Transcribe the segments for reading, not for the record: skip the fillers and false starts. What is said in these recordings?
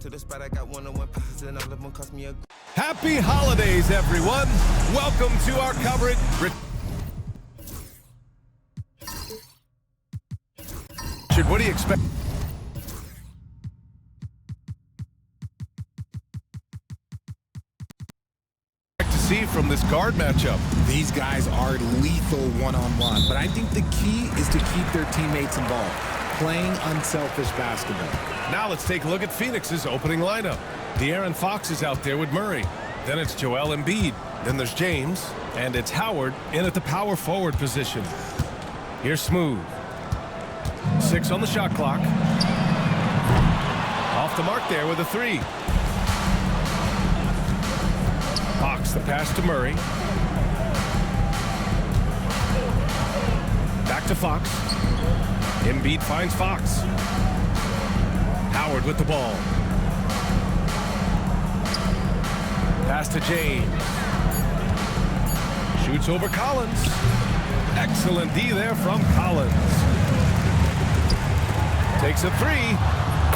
to the spot, I got one-on-one pieces and all of them cost me a... Happy holidays, everyone. Welcome to our coverage. Richard, what do you expect to see from this guard matchup? These guys are lethal one-on-one, but I think the key is to keep their teammates involved, playing unselfish basketball. Now let's take a look at Phoenix's opening lineup. De'Aaron Fox is out there with Murray. Then it's Joel Embiid. Then there's James. And it's Howard in at the power forward position. Here's Smooth. 6 on the shot clock. Off the mark there with a 3. Fox the pass to Murray. Back to Fox. Embiid finds Fox. Howard with the ball. Pass to James. Shoots over Collins. Excellent D there from Collins. Takes a 3.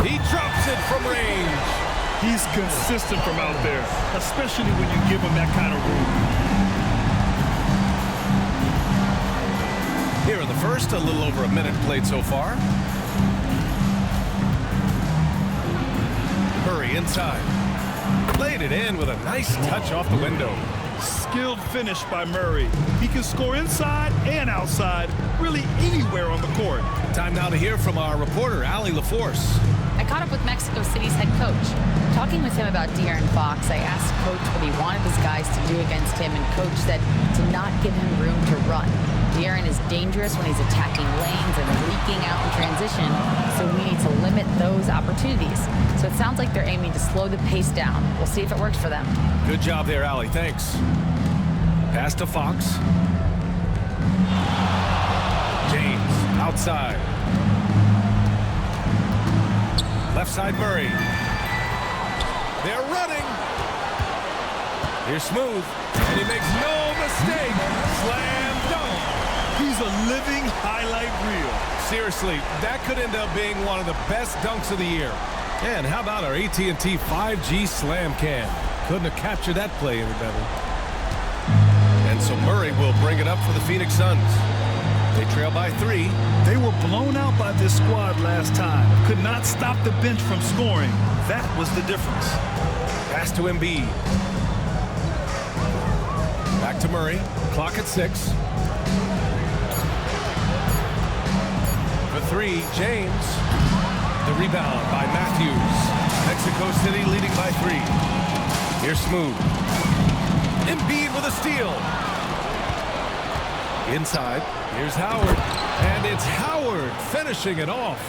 He drops it from range. He's consistent from out there, especially when you give him that kind of room. Here in the first, a little over a minute played so far. Murray inside. Laid it in with a nice touch off the window. Skilled finish by Murray. He can score inside and outside, really anywhere on the court. Time now to hear from our reporter, Allie LaForce. I caught up with Mexico City's head coach. Talking with him about De'Aaron Fox, I asked Coach what he wanted his guys to do against him, and Coach said to not give him room to run. De'Aaron is dangerous when he's attacking lanes and leaking out in transition, so we need to limit those opportunities. So it sounds like they're aiming to slow the pace down. We'll see if it works for them. Good job there, Allie. Thanks. Pass to Fox. James outside. Left side Murray. They're running. Here's Smooth. And he makes no mistake. Slam dunk. He's a living highlight reel. Seriously, that could end up being one of the best dunks of the year. And how about our AT&T 5G Slam Cam? Couldn't have captured that play any better. And so Murray will bring it up for the Phoenix Suns. They trail by 3. They were blown out by this squad last time. Could not stop the bench from scoring. That was the difference. Pass to Embiid. Back to Murray. Clock at 6. For 3, James. The rebound by Matthews. Mexico City leading by 3. Here's Smooth. Embiid with a steal. Inside. Here's Howard. And it's Howard finishing it off.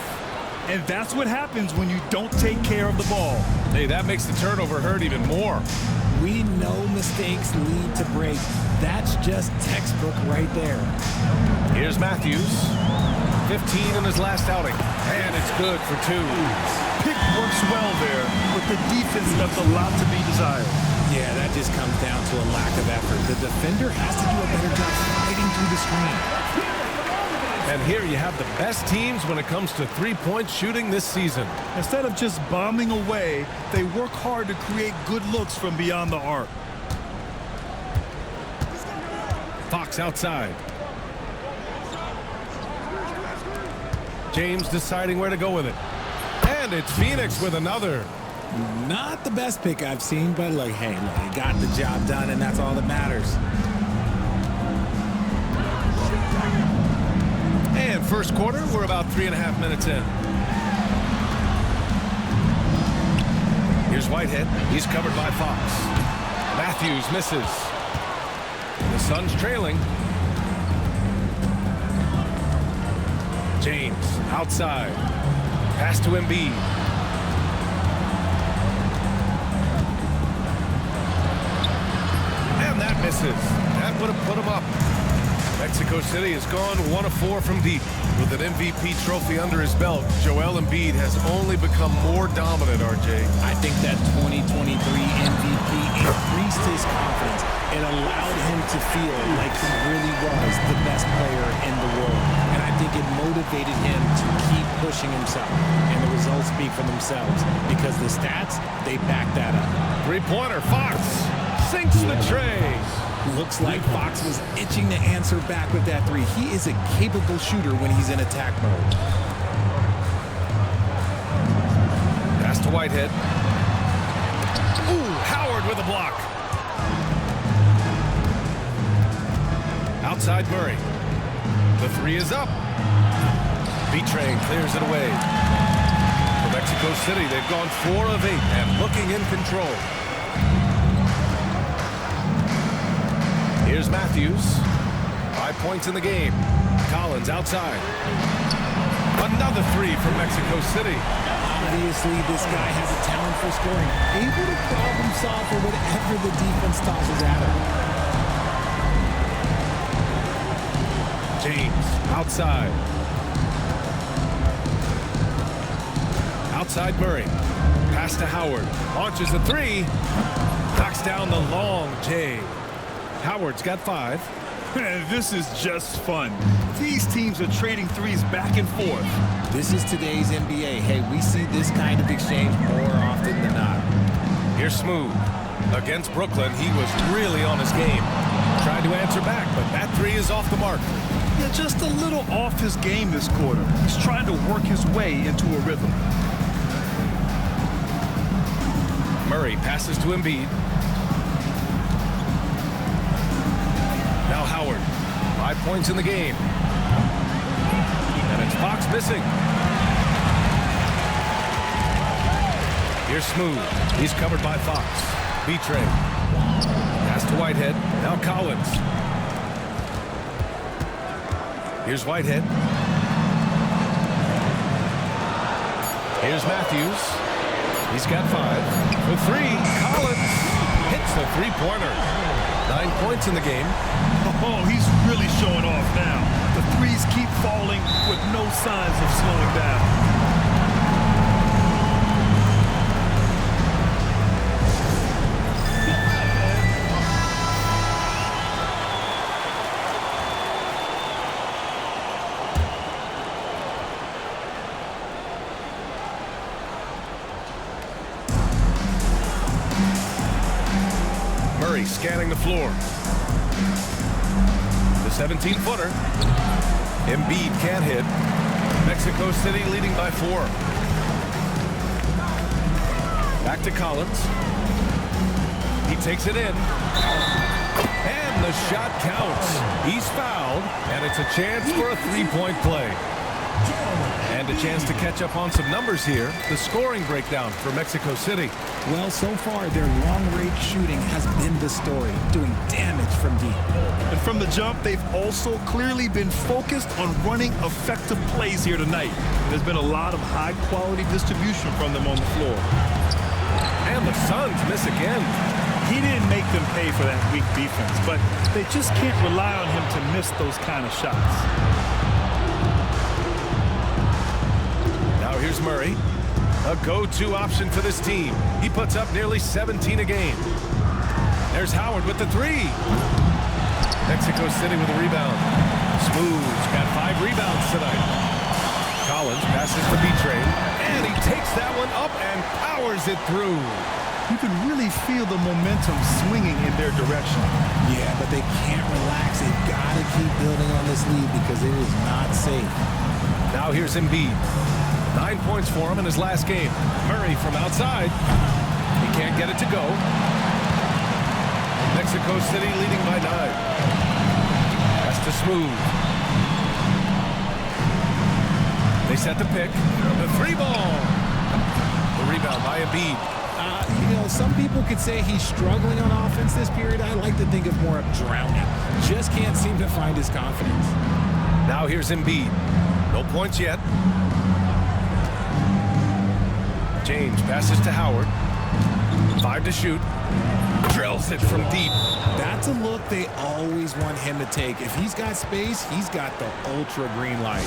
And that's what happens when you don't take care of the ball. Hey, that makes the turnover hurt even more. We know mistakes lead to breaks. That's just textbook right there. Here's Matthews. 15 in his last outing. And it's good for 2. Pick works well there, but the defense left a lot to be desired. Yeah, that just comes down to a lack of effort. The defender has to do a better job fighting through the screen. And here you have the best teams when it comes to three-point shooting this season. Instead of just bombing away, they work hard to create good looks from beyond the arc. Fox outside. James deciding where to go with it. And it's Phoenix with another. Not the best pick I've seen, but look, hey, look, he got the job done, and that's all that matters. And first quarter, we're about 3.5 minutes in. Here's Whitehead. He's covered by Fox. Matthews misses. The Suns trailing. James outside. Pass to Embiid. And that misses. That would have put him up. Mexico City has gone 1 of 4 from deep. With an MVP trophy under his belt, Joel Embiid has only become more dominant, RJ. I think that 2023 MVP increased his confidence. It allowed him to feel like he really was the best player in the world. And I think it motivated him to keep pushing himself. And the results speak for themselves because the stats, they back that up. Three-pointer, Fox sinks the tray. Looks like Fox was itching to answer back with that three. He is a capable shooter when he's in attack mode. Pass to Whitehead. Ooh, Howard with a block. Outside Murray. The three is up. B-Train clears it away. For Mexico City, they've gone 4 of 8 and looking in control. Here's Matthews. 5 points in the game. Collins outside. Another three for Mexico City. Obviously, this guy has a talent for scoring. Able to problem solve for whatever the defense tosses at him. James outside. Outside Murray. Pass to Howard. Launches the three. Knocks down the long J. Howard's got 5. This is just fun. These teams are trading threes back and forth. This is today's NBA. Hey, we see this kind of exchange more often than not. Here's Smooth. Against Brooklyn, he was really on his game. Tried to answer back, but that three is off the mark. Yeah, just a little off his game this quarter. He's trying to work his way into a rhythm. Murray passes to Embiid. Now Howard. 5 points in the game. And it's Fox missing. Here's Smooth. He's covered by Fox. B-Train. Pass to Whitehead. Now Collins. Here's Whitehead. Here's Matthews. He's got 5. For 3, Collins hits the three-pointer. 9 points in the game. Oh, he's really showing off now. The threes keep falling with no signs of slowing down. Murray scanning the floor. The 17-footer. Embiid can't hit. Mexico City leading by 4. Back to Collins. He takes it in. And the shot counts. He's fouled, and it's a chance for a three-point play. And a chance to catch up on some numbers here. The scoring breakdown for Mexico City. Well, so far, their long-range shooting has been the story, doing damage from deep. And from the jump, they've also clearly been focused on running effective plays here tonight. There's been a lot of high-quality distribution from them on the floor. And the Suns miss again. He didn't make them pay for that weak defense, but they just can't rely on him to miss those kind of shots. Now here's Murray. A go-to option for this team. He puts up nearly 17 a game. There's Howard with the three. Mexico City with a rebound. Smooth's got 5 rebounds tonight. Collins passes to B-Train, and he takes that one up and powers it through. You can really feel the momentum swinging in their direction. Yeah, but they can't relax. They've got to keep building on this lead because it is not safe. Now here's Embiid. 9 points for him in his last game. Murray from outside. He can't get it to go. Mexico City leading by 9. That's to Smooth. They set the pick. The 3 ball. The rebound by Embiid. You know, some people could say he's struggling on offense this period. I like to think of more of drowning. Just can't seem to find his confidence. Now here's Embiid. No points yet. James passes to Howard. 5 to shoot. Drills it from deep. That's a look they always want him to take. If he's got space, he's got the ultra green light.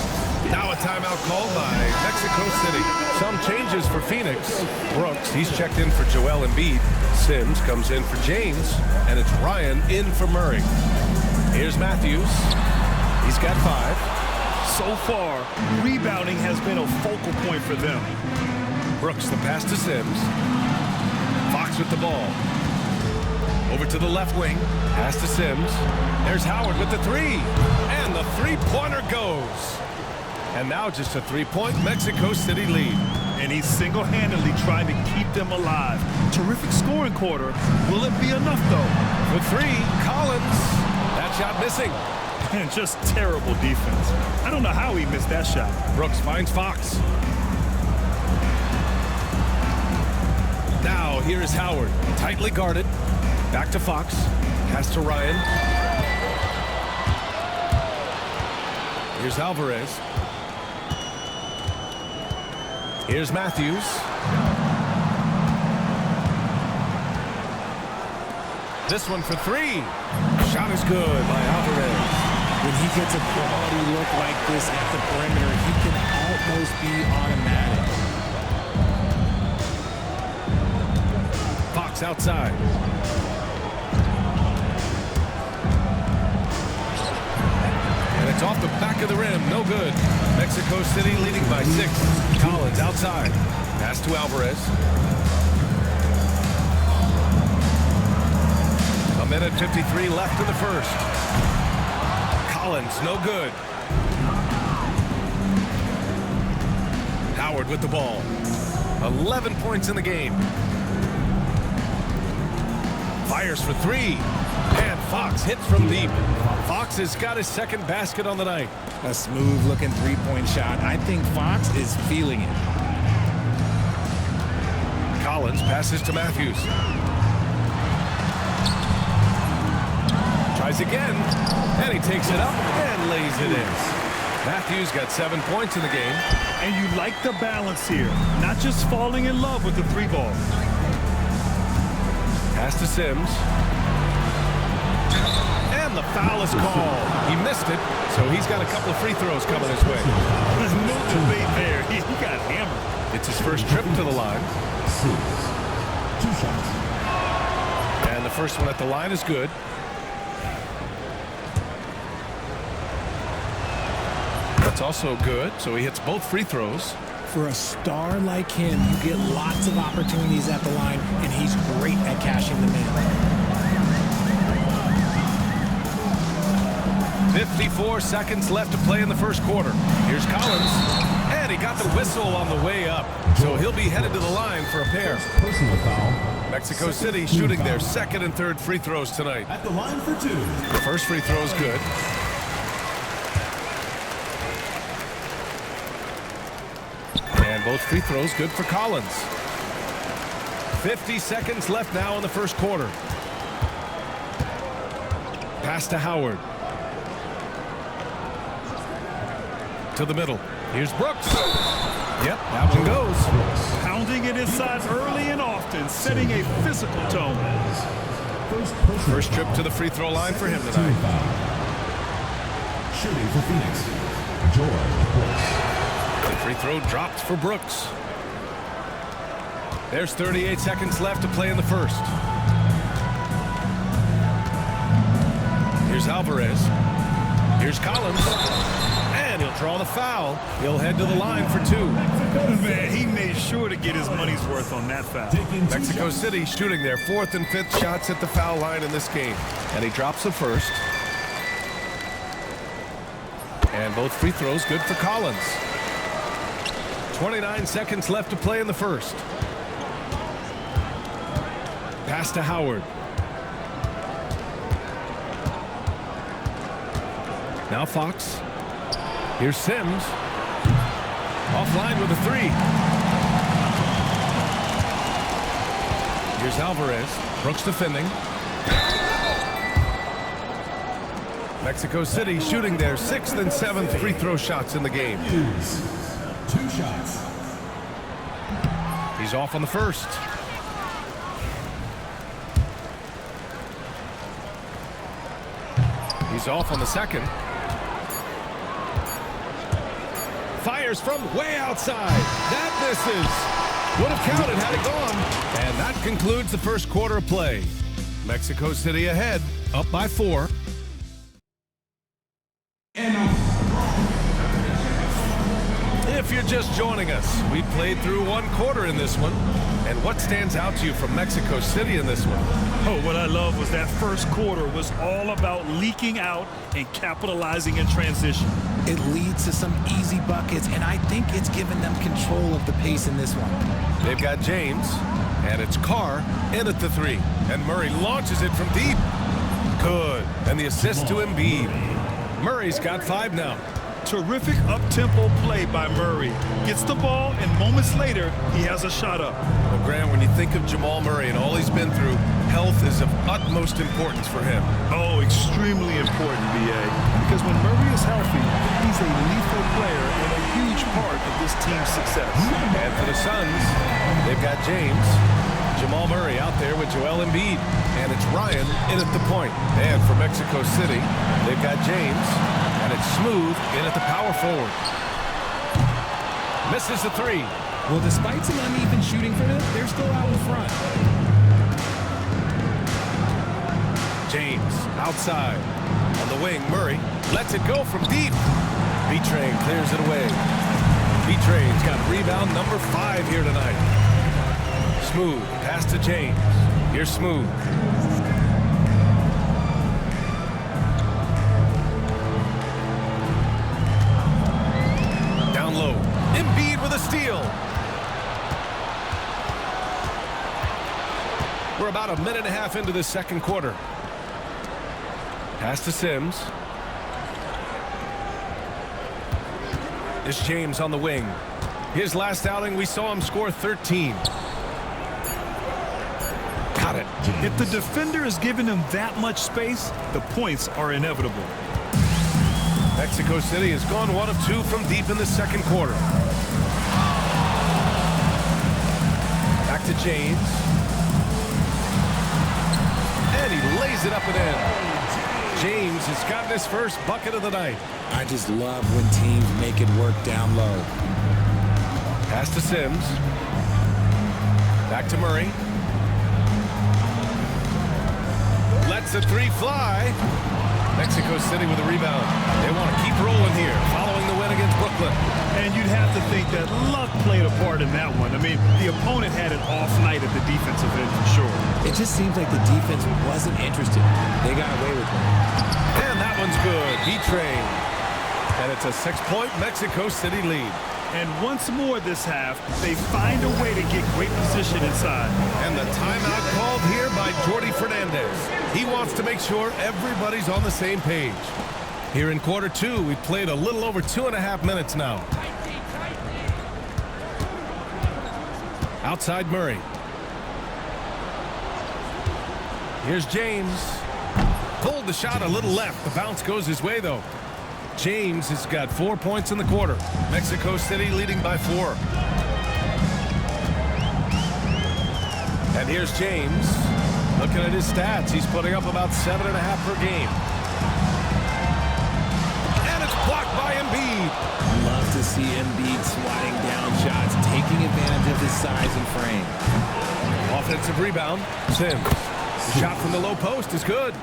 Now a timeout called by Mexico City. Some changes for Phoenix. Brooks, he's checked in for Joel Embiid. Sims comes in for James. And it's Ryan in for Murray. Here's Matthews. He's got 5. So far, rebounding has been a focal point for them. Brooks the pass to Sims. Fox with the ball. Over to the left wing. Pass to Sims. There's Howard with the three. And the three-pointer goes. And now just a three-point Mexico City lead. And he's single-handedly trying to keep them alive. Terrific scoring quarter. Will it be enough, though? For three, Collins. That shot missing. And just terrible defense. I don't know how he missed that shot. Brooks finds Fox. Now here is Howard. Tightly guarded. Back to Fox. Pass to Ryan. Here's Alvarez. Here's Matthews. This one for three. Shot is good by Alvarez. When he gets a quality look like this at the perimeter, he can almost be automatic. Fox outside. And it's off the back of the rim. No good. Mexico City leading by 6. Collins outside. Pass to Alvarez. A minute 53 left in the first. Collins, no good. Howard with the ball. 11 points in the game. Fires for three. And Fox hits from deep. Fox has got his second basket on the night. A smooth-looking three-point shot. I think Fox is feeling it. Collins passes to Matthews. Tries again, and he takes it up and lays it in. Matthews got 7 points in the game. And you like the balance here. Not just falling in love with the three ball. Pass to Sims. And the foul is called. He missed it, so he's got a couple of free throws coming his way. There's no debate there. He got hammered. It's his first trip to the line. 2 shots. And the first one at the line is good. That's also good, so he hits both free throws. For a star like him, you get lots of opportunities at the line, and he's great at cashing them in. 54 seconds left to play in the first quarter. Here's Collins, and he got the whistle on the way up, so he'll be headed to the line for a pair. Personal foul. Mexico City shooting their second and third free throws tonight. At the line for 2. The first free throw is good. And both free throws good for Collins. 50 seconds left now in the first quarter. Pass to Howard. To the middle. Here's Brooks. Yep, that one goes. Pounding it inside early and often, setting a physical tone. First trip to the free throw line for him tonight. Shooting for Phoenix, George Brooks. The free throw dropped for Brooks. There's 38 seconds left to play in the first. Here's Alvarez. Here's Collins. And he'll draw the foul. He'll head to the line for 2. Man, he made sure to get his money's worth on that foul. Mexico City shooting their 4th and 5th shots at the foul line in this game. And he drops the first. And both free throws good for Collins. 29 seconds left to play in the first. Pass to Howard. Now Fox. Here's Sims. Offline with a 3. Here's Alvarez. Brooks defending. Mexico City shooting their 6th and 7th free throw shots in the game. 2 shots. He's off on the first. He's off on the second. Fires from way outside. That misses. Would have counted had it gone. And that concludes the first quarter of play. Mexico City ahead, up by 4. If you're just joining us, we played through one quarter in this one. And what stands out to you from Mexico City in this one? Oh, what I love was that first quarter was all about leaking out and capitalizing in transition. It leads to some easy buckets, and I think it's given them control of the pace in this one. They've got James, and it's Carr in at the three. And Murray launches it from deep. Good. And the assist to Embiid. Murray's got 5 now. Terrific up-tempo play by Murray. Gets the ball, and moments later, he has a shot up. Well, Graham, when you think of Jamal Murray and all he's been through, health is of utmost importance for him. Oh, extremely important, B.A. Because when Murray is healthy, he's a lethal player and a huge part of this team's success. And for the Suns, they've got James, Jamal Murray out there with Joel Embiid, and it's Ryan in at the point. And for Mexico City, they've got James, and it's Smooth in at the power forward. Misses the 3. Well, despite some uneven shooting for them, they're still out in front. James outside on the wing. Murray lets it go from deep. B-Train clears it away. B-Train's got rebound number 5 here tonight. Smooth pass to James. Here's Smooth. Down low. Embiid with a steal. We're about a minute and a half into the second quarter. Pass to Sims. It's James on the wing. His last outing, we saw him score 13. Got it. If the defender is giving him that much space, the points are inevitable. Mexico City has gone 1 of 2 from deep in the second quarter. Back to James. And he lays it up and in. James has gotten his first bucket of the night. I just love when teams make it work down low. Pass to Sims. Back to Murray. Lets the 3 fly. Mexico City with a rebound. They want to keep rolling here following the win against Brooklyn. And you'd have to think that luck played a part in that one. I mean, the opponent had an off night at the defensive end for sure. It just seems like the defense wasn't interested. They got away with it. And that one's good. B-Train. And it's a 6-point Mexico City lead. And once more this half, they find a way to get great position inside. And the timeout called here by Jordi Fernandez. He wants to make sure everybody's on the same page. Here in quarter 2, we played a little over 2.5 minutes now. Outside Murray. Here's James. Pulled the shot a little left. The bounce goes his way, though. James has got 4 points in the quarter. Mexico City leading by 4. And here's James. Looking at his stats, he's putting up about 7.5 per game. And it's blocked by Embiid. Love to see Embiid swatting down shots, taking advantage of his size and frame. Offensive rebound. Sims. The shot from the low post is good.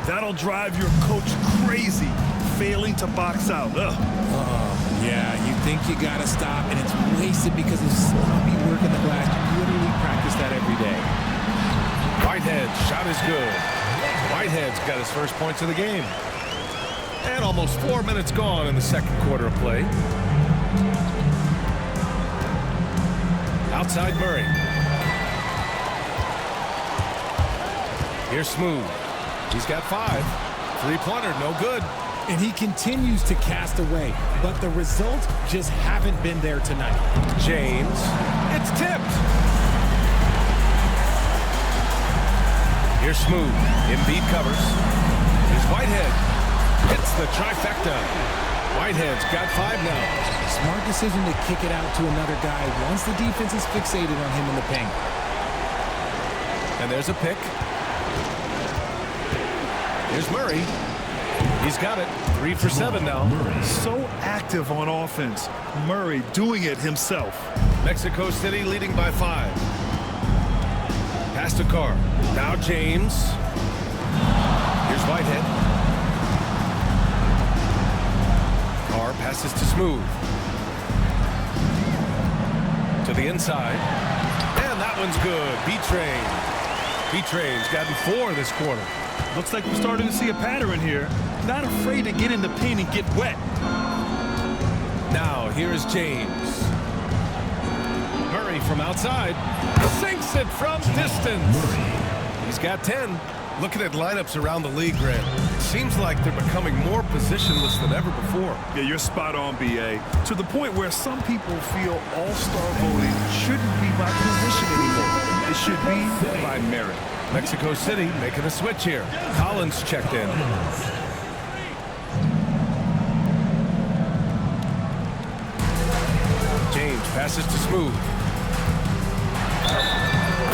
That'll drive your coach crazy, failing to box out. Yeah, you think you got to stop, and it's wasted because of sloppy work in the glass. You literally practice that every day. Whitehead's shot is good. Whitehead's got his first points of the game. And almost 4 minutes gone in the second quarter of play. Outside Murray. Here's Smooth. He's got 5. 3-pointer, no good. And he continues to cast away, but the results just haven't been there tonight. James. It's tipped. Here's Smooth. Embiid covers. Here's Whitehead. Hits the trifecta. Whitehead's got 5 now. Smart decision to kick it out to another guy once the defense is fixated on him in the paint. And there's a pick. Here's Murray. He's got it. 3 for 7 now. So active on offense. Murray doing it himself. Mexico City leading by 5. Pass to Carr. Now James. Here's Whitehead. Carr passes to Smooth. to the inside. And that one's good. B-Train. B-Train's gotten 4 this quarter. Looks like we're starting to see a pattern here. Not afraid to get in the paint and get wet. Now, here's James. Murray from outside. Sinks it from distance. He's got 10. Looking at lineups around the league, Grant, seems like they're becoming more positionless than ever before. Yeah, you're spot on, B.A. To the point where some people feel all-star voting shouldn't be by position anymore. It should be by merit. Mexico City making a switch here. Collins checked in. James passes to Smooth.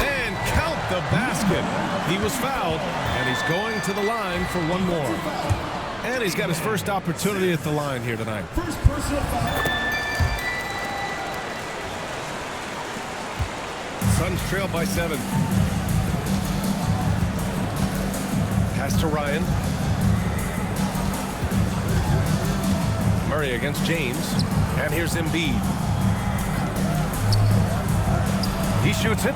And count the basket. He was fouled, and he's going to the line for one more. And he's got his first opportunity at the line here tonight. First personal foul. Suns trail by 7. Pass to Ryan. Murray against James. And here's Embiid. He shoots it.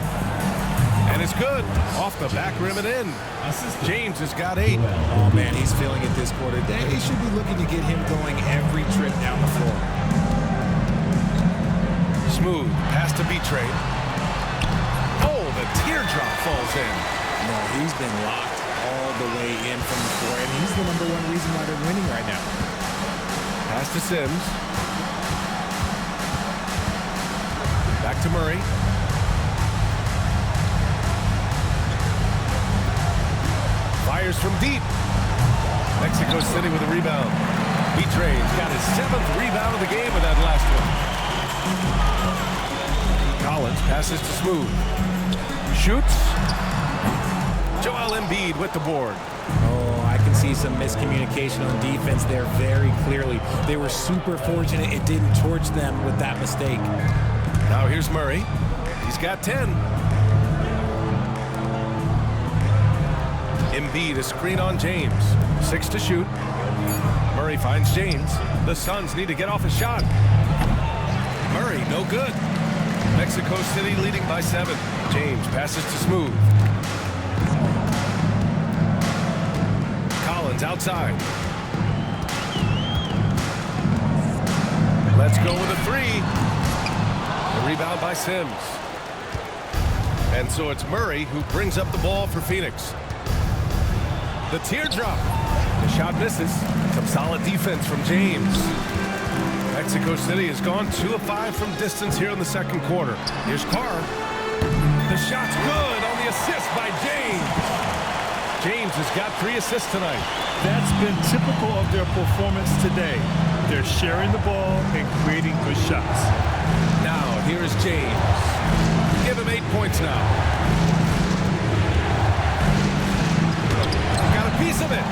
And it's good. Off the back rim and in. James has got 8. Oh, man, he's feeling it this quarter. They should be looking to get him going every trip down the floor. Smooth. Pass to B-Train. Oh, the teardrop falls in. No, he's been locked all the way in from the floor, and he's the #1 reason why they're winning right now. Pass to Sims. Back to Murray. Fires from deep. Mexico City with a rebound. B-Train's got his 7th rebound of the game with that last one. Collins passes to Smooth. Shoots. Joel Embiid with the board. Oh, I can see some miscommunication on defense there very clearly. They were super fortunate it didn't torch them with that mistake. Now here's Murray. He's got 10. Embiid, a screen on James. 6 to shoot. Murray finds James. The Suns need to get off a shot. Murray, no good. Mexico City leading by 7. James passes to Smooth. Collins outside. Let's go with a 3. The rebound by Sims. And so it's Murray who brings up the ball for Phoenix. The teardrop. The shot misses. Some solid defense from James. Mexico City has gone 2 of 5 from distance here in the second quarter. Here's Carr. The shot's good on the assist by James. James has got 3 assists tonight. That's been typical of their performance today. They're sharing the ball and creating good shots. Now, here is James. Give him 8 points now. Piece of it.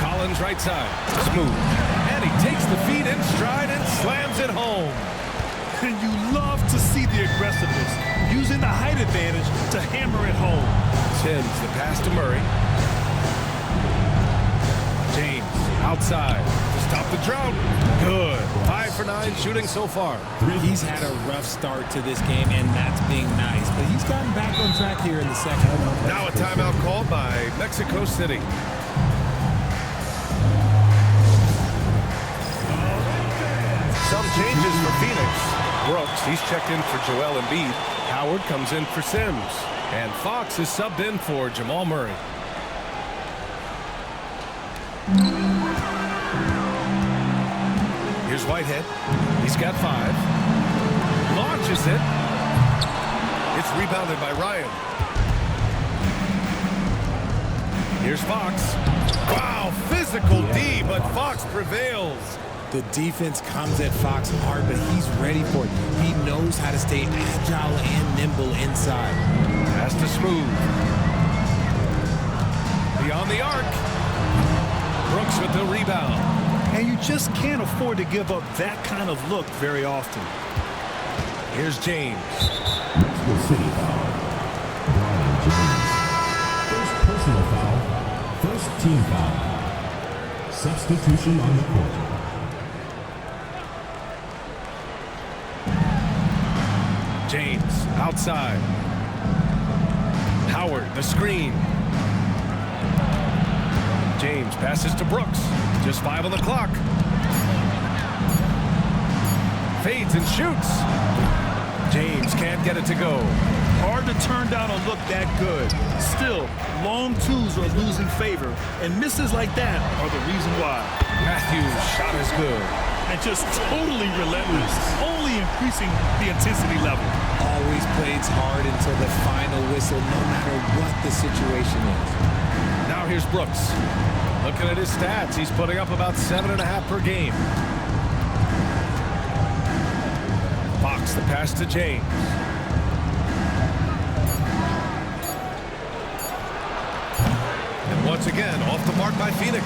Collins right side. Smooth. And he takes the feed in stride and slams it home. And you love to see the aggressiveness, using the height advantage to hammer it home. Sims, the pass to Murray. James outside to stop the drought. Good. 5 for 9 shooting so far. He's had a rough start to this game, and that's being nice. But he's gotten back on track here in the second. Now a timeout called by Mexico City. Some changes for Phoenix. Brooks, he's checked in for Joel Embiid. Howard comes in for Sims. And Fox is subbed in for Jamal Murray. Here's Whitehead. He's got 5. Launches it. It's rebounded by Ryan. Here's Fox. Wow, physical D, but Fox prevails. The defense comes at Fox hard, but he's ready for it. He knows how to stay agile and nimble inside. Pass to Smooth. Beyond the arc. Brooks with the rebound. And you just can't afford to give up that kind of look very often. Here's James. Mexico City foul. Brian James. First personal foul. First team foul. Substitution on the court. James outside. Howard, the screen. James passes to Brooks. Just 5 on the clock. Fades and shoots. James can't get it to go. Hard to turn down a look that good. Still, long twos are losing favor, and misses like that are the reason why. Matthews' shot is good. And just totally relentless, only increasing the intensity level. Always plays hard until the final whistle, no matter what the situation is. Now here's Brooks. Looking at his stats, he's putting up about 7.5 per game. Fox the pass to James. And once again, off the mark by Phoenix.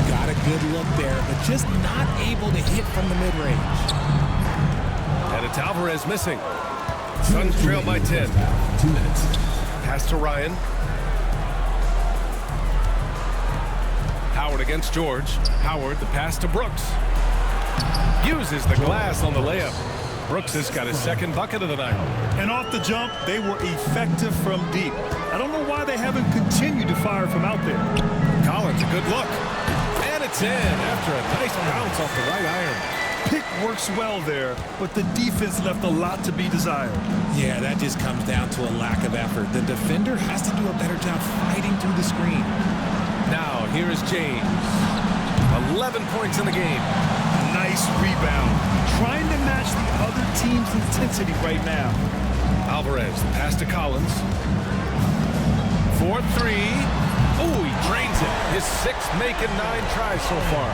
Got a good look there, but just not able to hit from the mid-range. And it's Alvarez missing. Suns trail by 10. 2 minutes. Pass to Ryan. Howard against George. Howard, the pass to Brooks. Uses the glass on the layup. Brooks has got his second bucket of the night. And off the jump, they were effective from deep. I don't know why they haven't continued to fire from out there. Collins, a good look. And it's in after a nice bounce off the right iron. Pick works well there, but the defense left a lot to be desired. Yeah, that just comes down to a lack of effort. The defender has to do a better job fighting through the screen. Now, here is James. 11 points in the game. Nice rebound. Trying to match the other team's intensity right now. Alvarez, the pass to Collins. 4-3. Oh, he drains it. His 6th making 9 tries so far.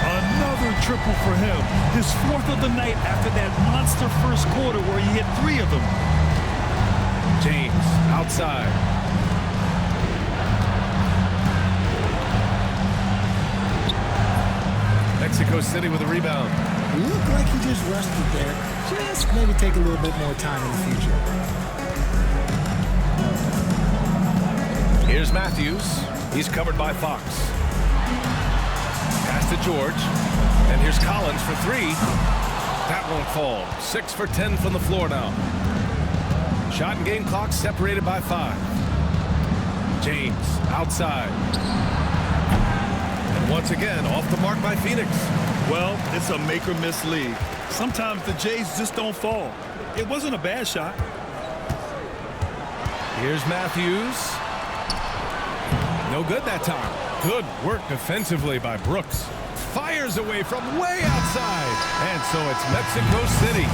Another triple for him. His 4th of the night after that monster first quarter where he hit 3 of them. James, outside. Mexico City with a rebound. Looked like he just rushed it there. Just maybe take a little bit more time in the future. Here's Matthews. He's covered by Fox. Pass to George. And here's Collins for 3. That won't fall. 6 for 10 from the floor now. Shot and game clock separated by 5. James outside. And once again, off the mark by Phoenix. Well, it's a make or miss league. Sometimes the Jays just don't fall. It wasn't a bad shot. Here's Matthews. No good that time. Good work defensively by Brooks. Fires away from way outside. And so it's Mexico City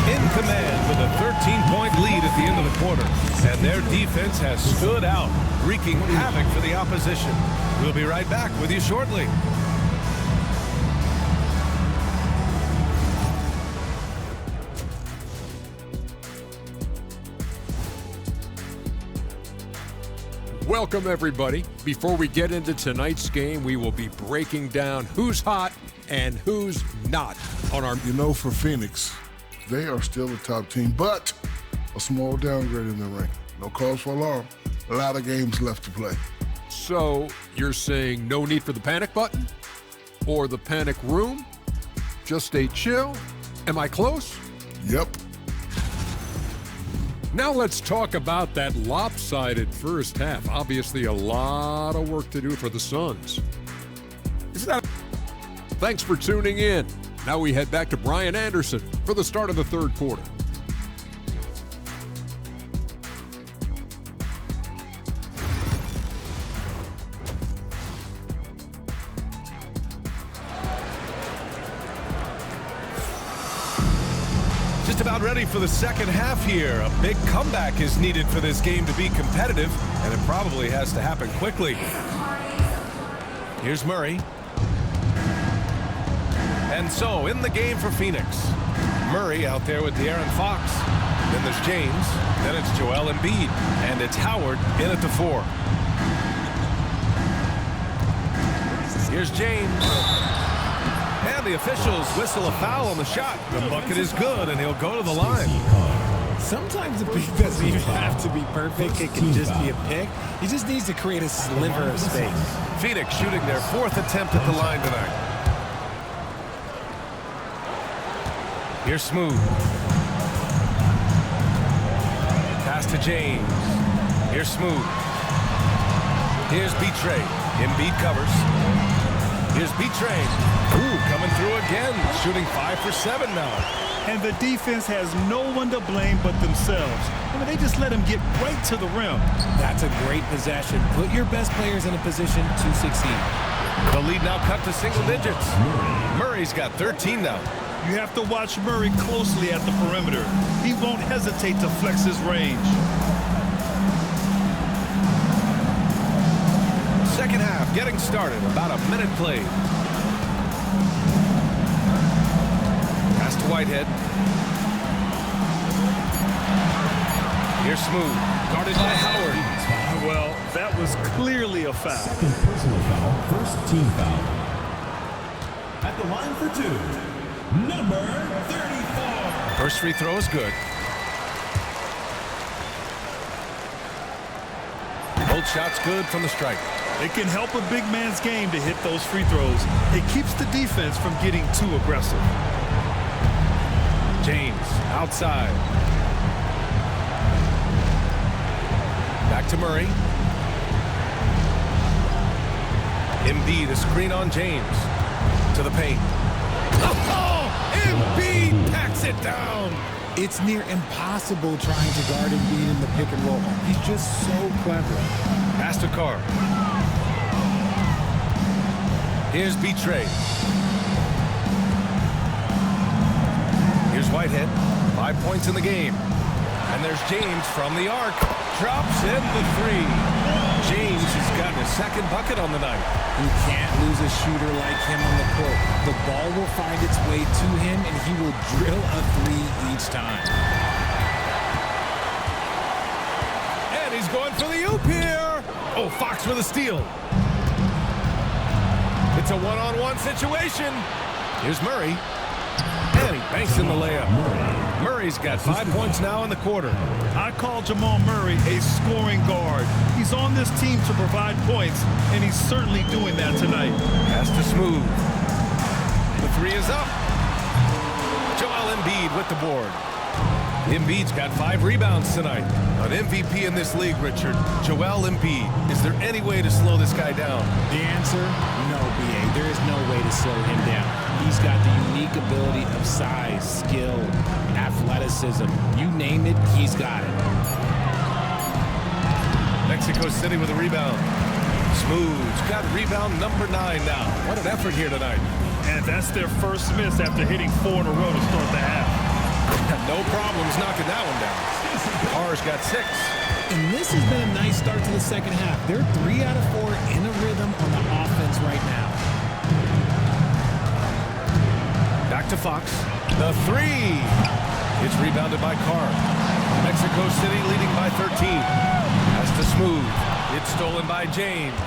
in command with a 13-point lead at the end of the quarter. And their defense has stood out, wreaking havoc for the opposition. We'll be right back with you shortly. Welcome, everybody. Before we get into tonight's game, we will be breaking down who's hot and who's not on our... You know, for Phoenix, they are still the top team, but a small downgrade in their ranking. No cause for alarm. A lot of games left to play. So, you're saying no need for the panic button? Or the panic room? Just stay chill? Am I close? Yep. Now let's talk about that lopsided first half. Obviously, a lot of work to do for the Suns. Thanks for tuning in. Now we head back to Brian Anderson for the start of the third quarter. Just about ready for the second half here. A big comeback is needed for this game to be competitive, and it probably has to happen quickly. Here's Murray. And so, in the game for Phoenix, Murray out there with De'Aaron Fox. Then there's James. Then it's Joel Embiid. And it's Howard in at the 4. Here's James. And the officials whistle a foul on the shot. The bucket is good, and he'll go to the line. Sometimes the pick doesn't even have to be perfect. It can just be a pick. He just needs to create a sliver of space. Phoenix shooting their 4th attempt at the line tonight. Here's Smooth. Pass to James. Here's Smooth. Here's B-Tray. Embiid covers. Here's B-Tray. Ooh, coming through again. Shooting 5 for 7 now. And the defense has no one to blame but themselves. I mean, they just let him get right to the rim. That's a great possession. Put your best players in a position to succeed. The lead now cut to single digits. Murray's got 13 now. You have to watch Murray closely at the perimeter. He won't hesitate to flex his range. Second half getting started. About a minute played. Pass to Whitehead. Here's Smooth. Guarded by Howard. Well, that was clearly a foul. Second personal foul, first team foul. At the line for two, number 34. First free throw is good. Both shots good from the stripe. It can help a big man's game to hit those free throws. It keeps the defense from getting too aggressive. James outside. Back to Murray. Embiid, a screen on James. To the paint. Oh! Embiid packs it down! It's near impossible trying to guard Embiid in the pick and roll. He's just so clever. Pass to Carr. Here's B-Tray. Here's Whitehead. 5 points in the game. And there's James from the arc. Drops in the three. James has gotten a second bucket on the night. You can't lose a shooter like him on the court. The ball will find its way to him, and he will drill a three each time. And he's going for the oop here. Oh, Fox with a steal. It's a one-on-one situation. Here's Murray. And he banks in the layup. Murray's got 5 points now in the quarter. I call Jamal Murray a scoring guard. He's on this team to provide points, and he's certainly doing that tonight. Pass to Smooth. The three is up. Joel Embiid with the board. Embiid's got 5 rebounds tonight. An MVP in this league, Richard. Joel Embiid. Is there any way to slow this guy down? The answer, no, B.A. There is no way to slow him down. He's got the unique ability of size, skill, athleticism. You name it, he's got it. Mexico City with a rebound. Smooth's got rebound number 9 now. What an effort here tonight. And that's their first miss after hitting 4 in a row to start the half. No problems knocking that one down. Carr's got 6. And this has been a nice start to the second half. They're 3 out of 4 in a rhythm on the offense right now. Back to Fox. The 3. It's rebounded by Carr. Mexico City leading by 13. Pass to Smooth. It's stolen by James.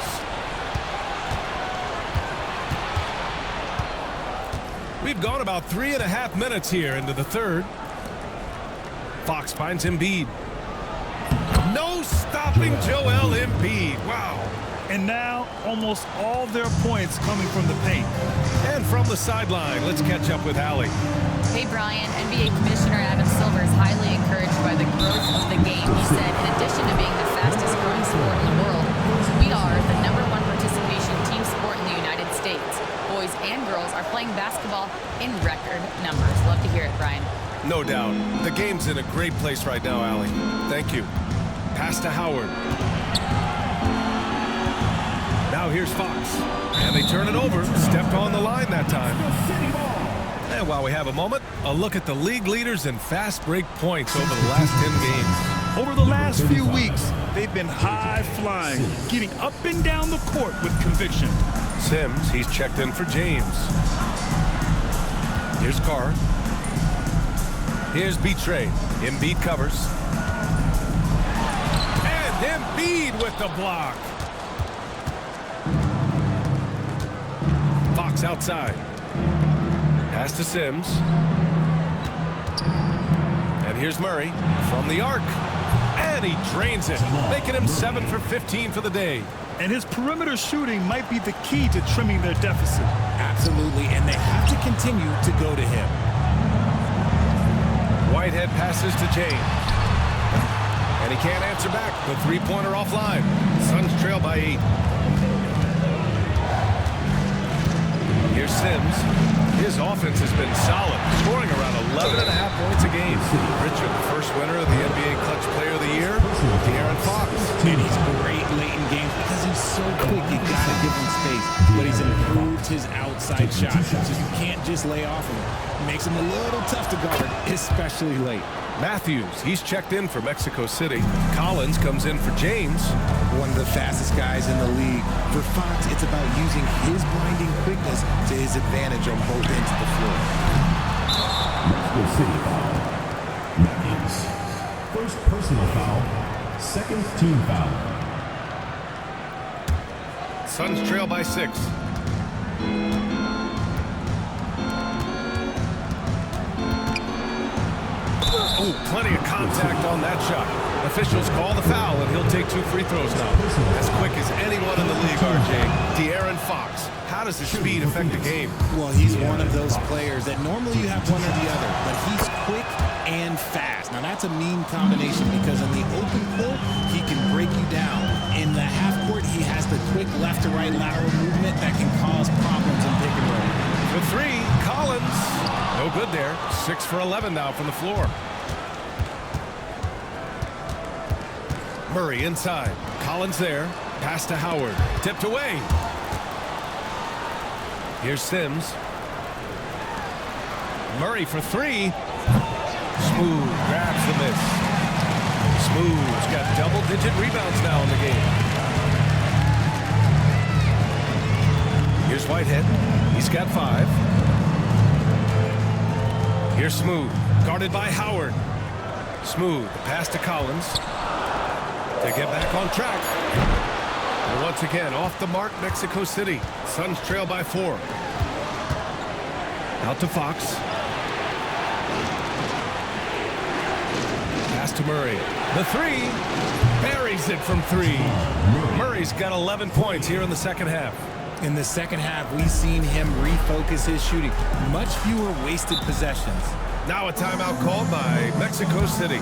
We've gone about 3.5 minutes here into the third. Fox finds Embiid. No stopping Joel Embiid. Wow. And now almost all their points coming from the paint. And from the sideline, let's catch up with Allie. Hey, Brian. NBA Commissioner Adam Silver is highly encouraged by the growth of the game. He said, in addition to being the fastest growing sport in the world, we are the #1 participation team sport in the United States. Boys and girls are playing basketball in record numbers. Love to hear it, Brian. No doubt. The game's in a great place right now, Allie. Thank you. Pass to Howard. Now here's Fox. And they turn it over. Stepped on the line that time. And while we have a moment, a look at the league leaders in fast break points over the last 10 games. Over the last few weeks, they've been high-flying, getting up and down the court with conviction. Sims, he's checked in for James. Here's Carr. Here's B-Tray. Embiid covers. And Embiid with the block. Fox outside. Pass to Sims. And here's Murray from the arc. And he drains it, making him 7 for 15 for the day. And his perimeter shooting might be the key to trimming their deficit. Absolutely, and they have to continue to go to him. Whitehead passes to James. And he can't answer back. The three-pointer offline. Suns trail by 8. Here's Sims. His offense has been solid, scoring around 11.5 points a game. Richard, the first winner of the NBA Clutch Player of the Year, De'Aaron Fox. And he's great late in games because he's so quick. You gotta give him space, but he's improved his outside shot, so you can't just lay off him. It makes him a little tough to guard, especially late. Matthews, he's checked in for Mexico City. Collins comes in for James. One of the fastest guys in the league. For Fox, it's about using his blinding quickness to his advantage on both ends of the floor. Mexico City foul. Matthews. First personal foul. Second team foul. Suns trail by 6. Oh, plenty of contact on that shot. Officials call the foul, and he'll take 2 free throws now. As quick as anyone in the league, RJ. De'Aaron Fox. How does his speed affect the game? Well, he's one of those players that normally you have one or the other, but he's quick and fast. Now, that's a mean combination because in the open court, he can break you down. In the half court, he has the quick left to right lateral movement that can cause problems in pick and roll. For 3, Collins. No good there. 6 for 11 now from the floor. Murray inside. Collins there. Pass to Howard. Tipped away. Here's Sims. Murray for 3. Smooth grabs the miss. Smooth's got double-digit rebounds now in the game. Here's Whitehead. He's got 5. Here's Smooth. Guarded by Howard. Smooth. Pass to Collins. To get back on track. And once again, off the mark, Mexico City. Suns trail by 4. Out to Fox. Pass to Murray. The 3. Buries it from 3. Murray's got 11 points here in the second half. In the second half, we've seen him refocus his shooting. Much fewer wasted possessions. Now a timeout called by Mexico City.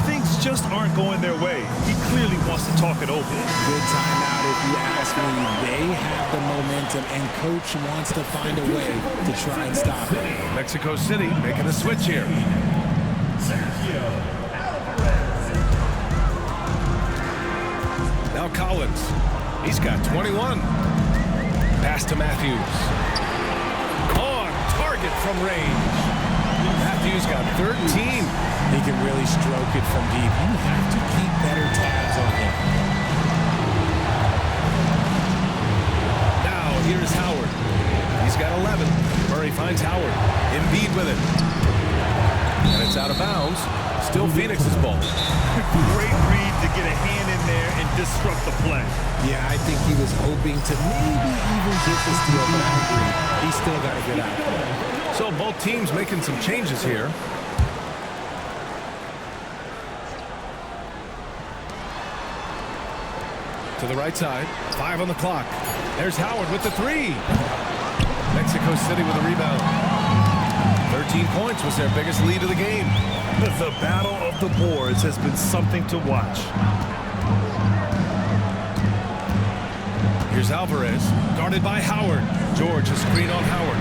Things just aren't going their way. He clearly wants to talk it over. Good timeout if you ask me. They have the momentum, and Coach wants to find a way to try and stop it. Mexico City making a switch here. Now Collins. He's got 21. Pass to Matthews. On target from range. Matthews got 13. He can really stroke it from deep. You have to keep better tabs on him. Now here's Howard. He's got 11. Murray finds Howard. Embiid with it. And it's out of bounds. Still Phoenix's ball. Great read to get a hand in there and disrupt the play. Yeah, I think he was hoping to maybe even get the steal, but I agree. He's still got to get out there. So both teams making some changes here. To the right side. 5 on the clock. There's Howard with the 3. Mexico City with a rebound. 13 points was their biggest lead of the game. The battle of the boards has been something to watch. Here's Alvarez, guarded by Howard. George, a screen on Howard.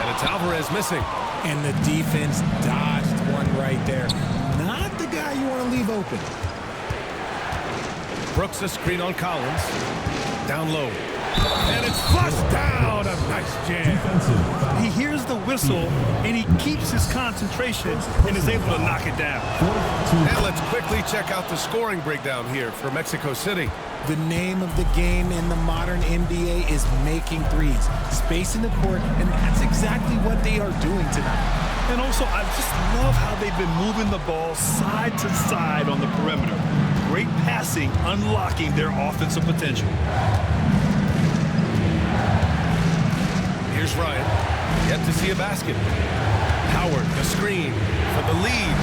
And it's Alvarez missing. And the defense dodged one right there. Not the guy you want to leave open. Brooks, a screen on Collins. Down low. And it's flushed down. A nice jam. He hears the whistle, and he keeps his concentration and is able to knock it down. And let's quickly check out the scoring breakdown here for Mexico City. The name of the game in the modern NBA is making threes. Space in the court, and that's exactly what they are doing tonight. And also, I just love how they've been moving the ball side to side on the perimeter. Great passing, unlocking their offensive potential. Here's Ryan. Yet to see a basket. Howard, the screen for the lead.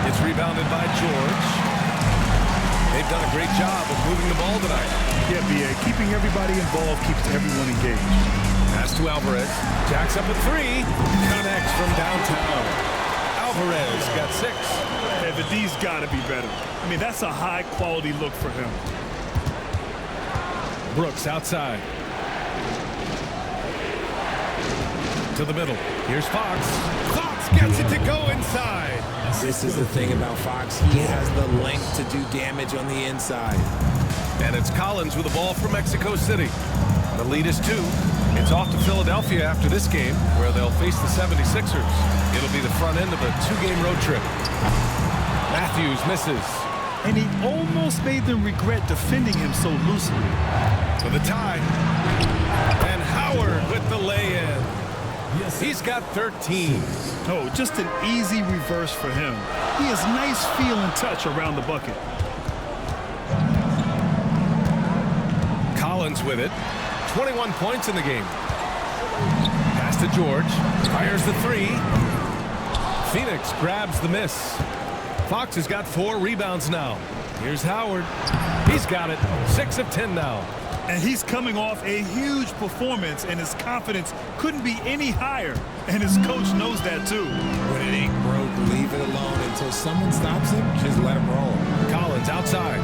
It's rebounded by George. They've done a great job of moving the ball tonight. Yeah, B.A. Keeping everybody involved keeps everyone engaged. Pass to Alvarez. Jacks up a 3. Connects from downtown. Alvarez got 6. Yeah, but these got to be better. I mean, that's a high-quality look for him. Brooks outside. To the middle. Here's Fox. Fox gets it to go inside. This is the thing about Fox. He has the length to do damage on the inside. And it's Collins with the ball from Mexico City. The lead is 2. It's off to Philadelphia after this game, where they'll face the 76ers. It'll be the front end of a 2-game road trip. Matthews misses. And he almost made them regret defending him so loosely. For the tie. And Howard with the lay-in. He's got 13. Oh, just an easy reverse for him. He has nice feel and touch around the bucket. Collins with it. 21 points in the game. Pass to George. Fires the 3. Phoenix grabs the miss. Fox has got 4 rebounds now. Here's Howard. He's got it. 6 of 10 now. And he's coming off a huge performance, and his confidence couldn't be any higher. And his coach knows that, too. When it ain't broke, leave it alone until someone stops him. Just let him roll. Collins outside.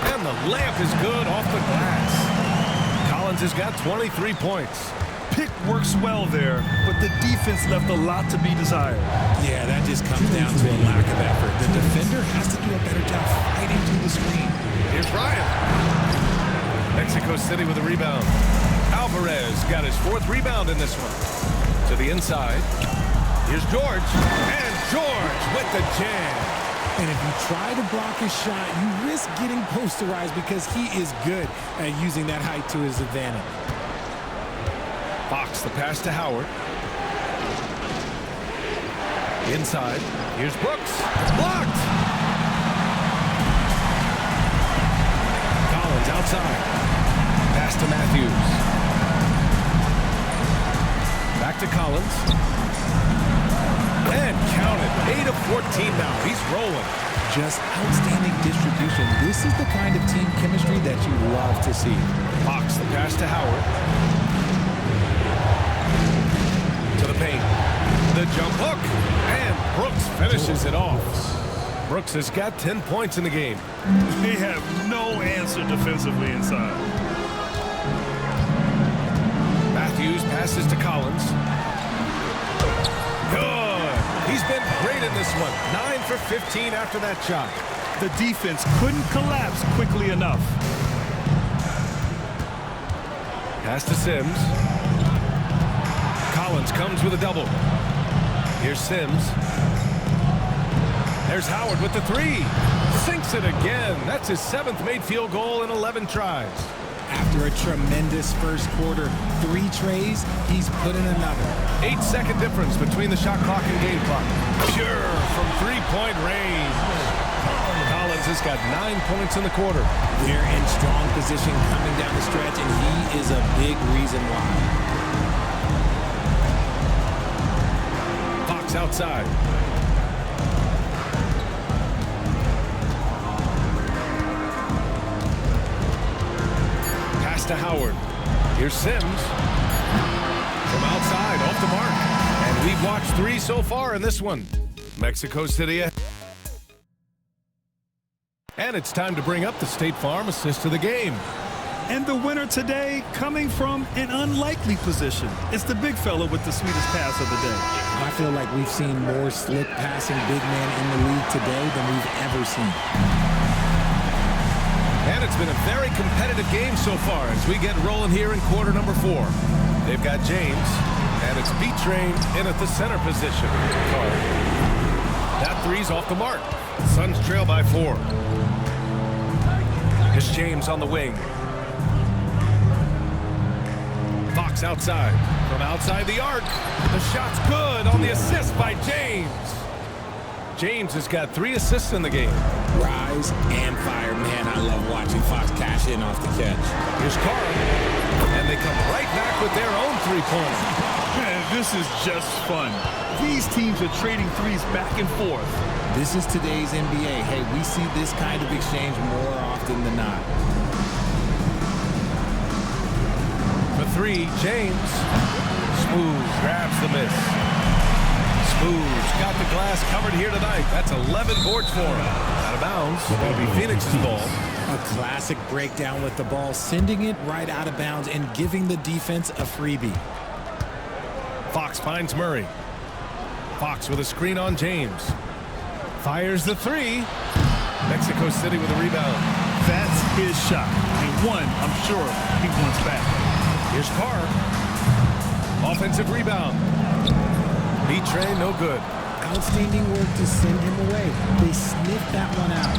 And the layup is good off the glass. Collins has got 23 points. Pick works well there, but the defense left a lot to be desired. Yeah, that just comes down to a lack of effort. The defender has to do a better job fighting through the screen. Here's Ryan. Mexico City with a rebound. Alvarez got his 4th rebound in this one. To the inside. Here's George. And George with the jam. And if you try to block his shot, you risk getting posterized because he is good at using that height to his advantage. Fox, the pass to Howard. Inside. Here's Brooks. Blocked. Collins outside. Pass to Matthews. Back to Collins. And count it. 8 of 14 now. He's rolling. Just outstanding distribution. This is the kind of team chemistry that you love to see. Fox, the pass to Howard. To the paint. The jump hook. And Brooks finishes it off. Brooks has got 10 points in the game. They have no answer defensively inside. Matthews passes to Collins. Good. He's been great in this one. 9 for 15 after that shot. The defense couldn't collapse quickly enough. Pass to Sims. Collins comes with a double. Here's Sims. There's Howard with the 3. Sinks it again. That's his 7th made field goal in 11 tries. After a tremendous first quarter, 3 trays, he's put in another. 8-second difference between the shot clock and game clock. Pure from 3-point range. Collins has got 9 points in the quarter. They're in strong position coming down the stretch, and he is a big reason why. Fox outside. Pass to Howard. Here's Sims. From outside, off the mark. And we've watched 3 so far in this one. Mexico City. And it's time to bring up the State Farm assist of the game. And the winner today coming from an unlikely position. It's the big fella with the sweetest pass of the day. I feel like we've seen more slick passing big men in the league today than we've ever seen. And it's been a very competitive game so far as we get rolling here in quarter number 4. They've got James, and it's B-Train in at the center position. That 3's off the mark. Suns trail by 4. Here's James on the wing. Fox outside. From outside the arc. The shot's good on the assist by James. James has got 3 assists in the game. Rise and fire. Man, I love watching Fox cash in off the catch. Here's Carl. And they come right back with their own 3-pointer. Man, this is just fun. These teams are trading 3s back and forth. This is today's NBA. Hey, we see this kind of exchange more often than not. For 3, James. Smooth, grabs the miss. the glass covered here tonight. That's 11 boards for him. Out of bounds. It'll be Phoenix's ball. A classic breakdown with the ball, sending it right out of bounds and giving the defense a freebie. Fox finds Murray. Fox with a screen on James. Fires the three. Mexico City with a rebound. That's his shot. And one, I'm sure, he wants back. Here's Carr. Offensive rebound. B-Train, no good. Outstanding work to send him away. They sniffed that one out.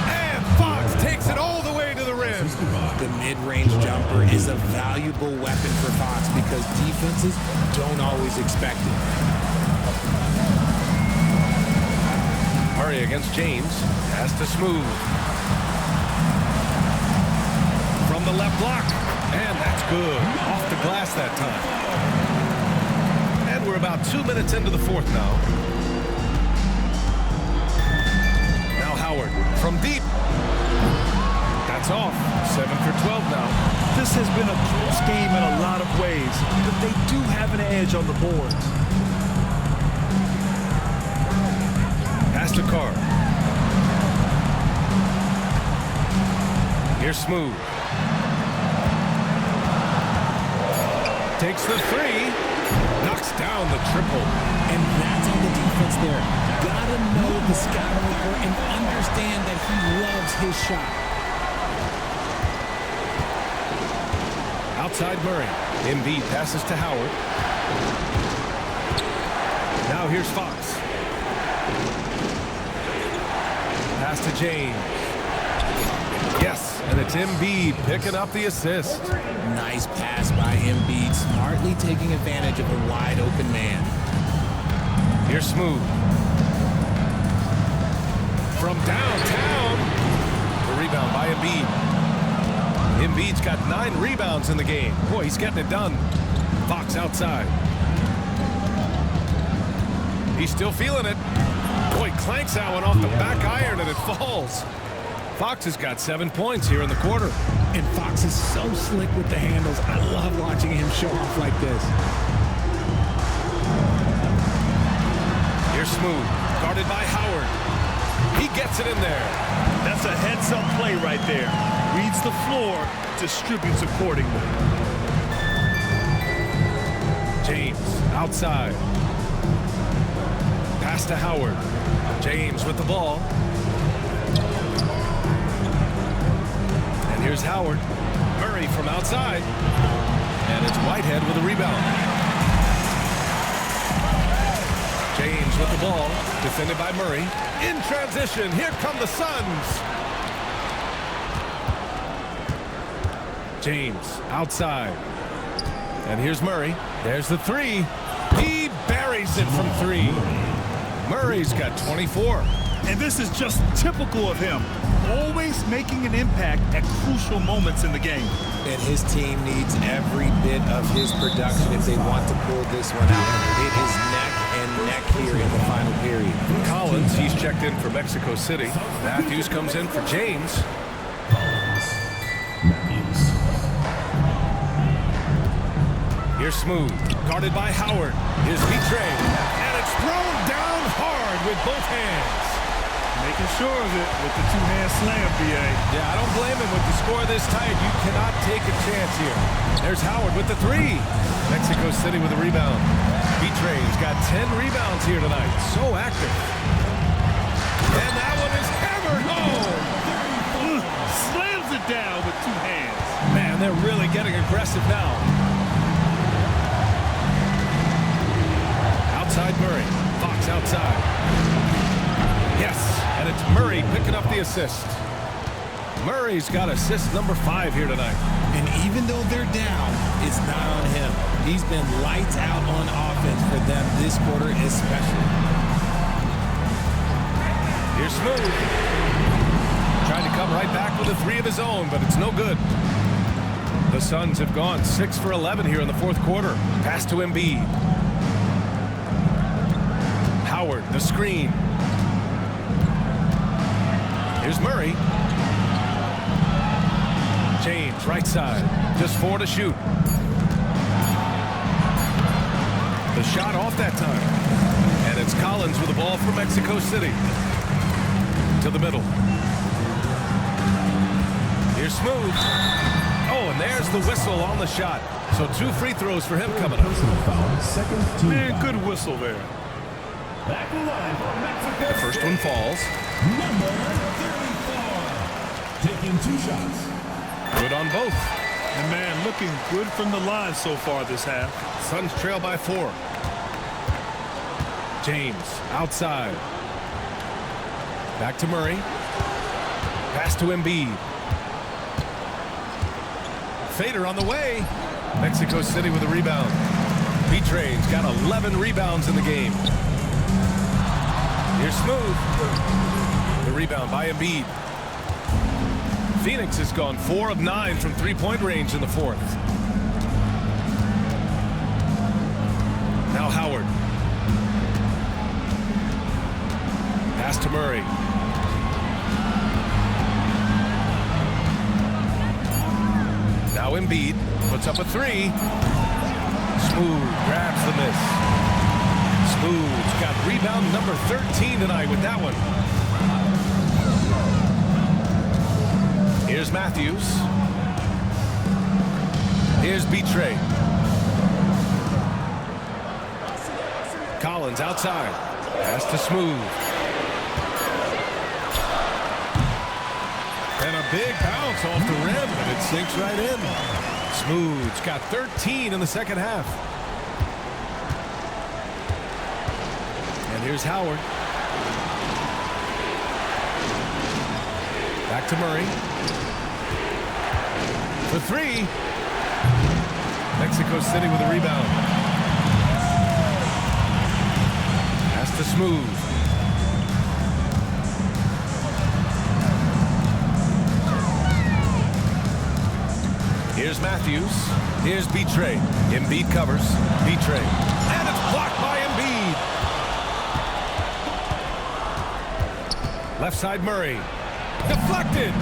And Fox takes it all the way to the rim. The mid-range jumper is a valuable weapon for Fox because defenses don't always expect it. Murray against James. Has to Smooth. From the left block. And that's good. Off the glass that time. And we're about 2 minutes into the fourth now. Now Howard from deep. That's off. 7 for 12 now. This has been a close game in a lot of ways, but they do have an edge on the boards. Pass to Carr. Here's Smooth. Takes the three. Knocks down the triple. And that's on the defense there. Gotta know the scout report and understand that he loves his shot. Outside Murray. Embiid passes to Howard. Now here's Fox. Pass to James. Yes, and it's Embiid picking up the assist. Nice pass by Embiid, smartly taking advantage of a wide open man. Here's Smooth. From downtown. The rebound by Embiid. Embiid's got 9 rebounds in the game. Boy, he's getting it done. Fox outside. He's still feeling it. Boy, clanks that one off the back iron and it falls. Fox has got 7 points here in the quarter. And Fox is so slick with the handles. I love watching him show off like this. Here's Smooth, guarded by Howard. He gets it in there. That's a heads-up play right there. Reads the floor, distributes accordingly. James outside. Pass to Howard. James with the ball. And here's Howard. Murray from outside. And it's Whitehead with a rebound. James with the ball. Defended by Murray. In transition. Here come the Suns. James outside. And here's Murray. There's the three. He buries it from 3. Murray's got 24. And this is just typical of him. Always making an impact at crucial moments in the game. And his team needs every bit of his production if they want to pull this one out. It is neck and neck here in the final period. Collins, he's checked in for Mexico City. Matthews comes in for James. Here's Smooth, guarded by Howard. Here's B-Train, and it's thrown down hard with both hands. Making sure of it with the two-hand slam, B.A. Yeah, I don't blame him with the score this tight. You cannot take a chance here. There's Howard with the 3. Mexico City with a rebound. B-Train's got 10 rebounds here tonight. So active. And that one is hammered home. Slams it down with 2 hands. Man, they're really getting aggressive now. Outside Murray. Fox outside. Yes, and it's Murray picking up the assist. Murray's got assist number 5 here tonight. And even though they're down, it's not on him. He's been lights out on offense for them this quarter especially. Here's Smooth. Trying to come right back with a 3 of his own, but it's no good. The Suns have gone 6 for 11 here in the fourth quarter. Pass to Embiid. Howard, the screen. Here's Murray. James, right side. Just 4 to shoot. The shot off that time. And It's Collins with the ball for Mexico City. To the middle. Here's Smooth. Oh, and there's the whistle on the shot. So 2 free throws for him coming up. Man, good whistle there. The first one falls. Number 34. Taking 2 shots. Good on both. And man, looking good from the line so far this half. Suns trail by 4. James outside. Back to Murray. Pass to Embiid. Fader on the way. Mexico City with a rebound. B-Train's got 11 rebounds in the game. Here's Smooth. The rebound by Embiid. Phoenix has gone 4 of 9 from 3-point range in the 4th. Now Howard. Pass to Murray. Now Embiid puts up a 3. Smooth grabs the miss. Smooth's got rebound number 13 tonight with that one. Here's Matthews. Here's B-Tray. Collins outside. Pass to Smooth. And a big bounce off the rim, and it sinks right in. Smooth's got 13 in the second half. And here's Howard. Back to Murray. For 3. Mexico City with a rebound. Pass to Smooth. Here's Matthews. Here's B-Tray. Embiid covers. B-Tray. And it's blocked by Embiid. Left side Murray. Deflected.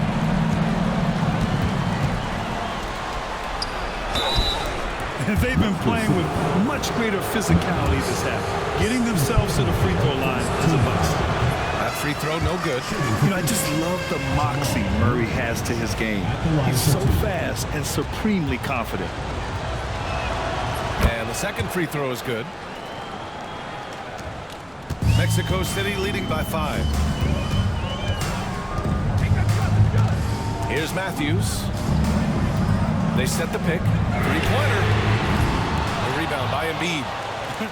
And they've been playing with much greater physicality this half. Getting themselves to the free throw line is a must. That free throw no good. You know, I just love the moxie Murray has to his game. He's so fast and supremely confident. And the second free throw is good. Mexico City leading by 5. Here's Matthews. They set the pick. 3-pointer. A rebound by Embiid.